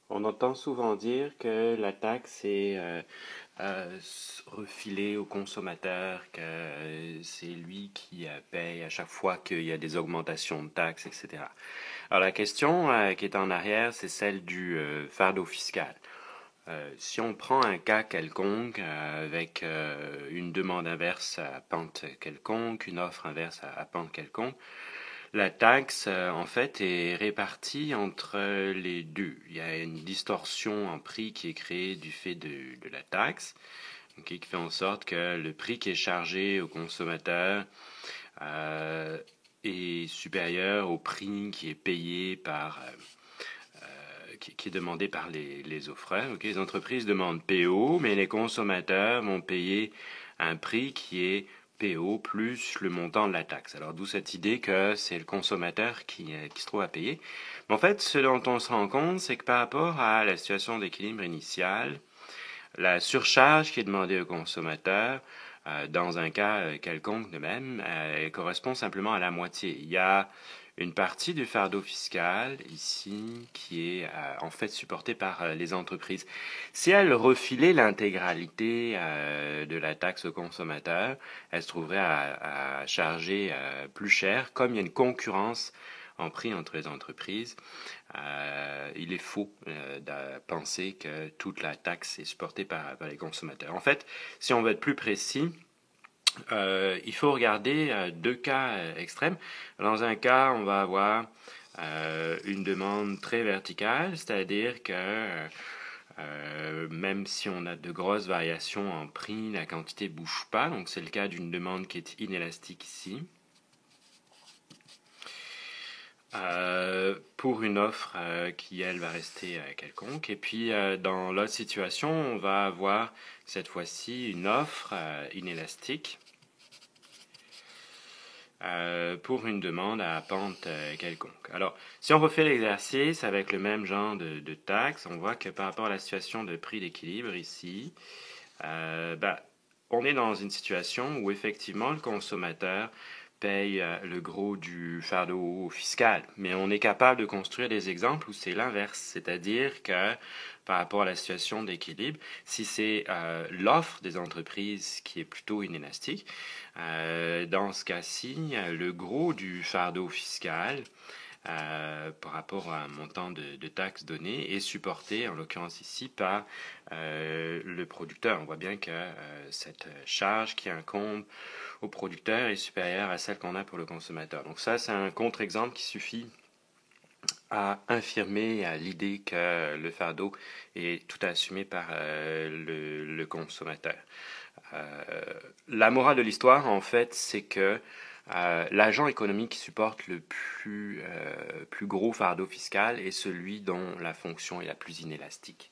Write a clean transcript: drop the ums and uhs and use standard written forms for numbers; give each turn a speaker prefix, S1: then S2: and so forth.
S1: On entend souvent dire que la taxe est refilée au consommateur, que c'est lui qui paye à chaque fois qu'il y a des augmentations de taxes, etc. Alors la question qui est en arrière, c'est celle du fardeau fiscal. Si on prend un cas quelconque avec une demande inverse à pente quelconque, une offre inverse à pente quelconque, la taxe, en fait, est répartie entre les deux. Il y a une distorsion en prix qui est créée du fait de la taxe, qui fait en sorte que le prix qui est chargé au consommateur euh, est supérieur au prix qui est payé qui est demandé par les offreurs. Les entreprises demandent PO, mais les consommateurs vont payer un prix qui est PO plus le montant de la taxe. Alors d'où cette idée que c'est le consommateur qui se trouve à payer. Mais en fait, ce dont on se rend compte, c'est que par rapport à la situation d'équilibre initiale, la surcharge qui est demandée au consommateur, dans un cas quelconque de même, correspond simplement à la moitié. Il y a une partie du fardeau fiscal ici qui est en fait supportée par les entreprises. Si elles refilaient l'intégralité de la taxe au consommateur, elles se trouveraient à charger plus cher. Comme il y a une concurrence en prix entre les entreprises, il est faux de penser que toute la taxe est supportée par les consommateurs. En fait, si on veut être plus précis, il faut regarder deux cas extrêmes. Dans un cas, on va avoir une demande très verticale, c'est-à-dire que même si on a de grosses variations en prix, la quantité ne bouge pas. Donc c'est le cas d'une demande qui est inélastique ici. Pour une offre qui, elle, va rester quelconque. Et puis, dans l'autre situation, on va avoir cette fois-ci une offre inélastique pour une demande à pente quelconque. Alors, si on refait l'exercice avec le même genre de taxe, on voit que par rapport à la situation de prix d'équilibre ici, on est dans une situation où effectivement le consommateur paye le gros du fardeau fiscal. Mais on est capable de construire des exemples où c'est l'inverse, c'est-à-dire que par rapport à la situation d'équilibre, si c'est l'offre des entreprises qui est plutôt inélastique, dans ce cas-ci, le gros du fardeau fiscal par rapport à un montant de taxes donné est supporté, en l'occurrence ici, par le producteur. On voit bien que cette charge qui incombe au producteur est supérieure à celle qu'on a pour le consommateur. Donc ça, c'est un contre-exemple qui suffit à infirmer l'idée que le fardeau est tout assumé par le consommateur. La morale de l'histoire, en fait, c'est que l'agent économique qui supporte le plus gros fardeau fiscal est celui dont la fonction est la plus inélastique.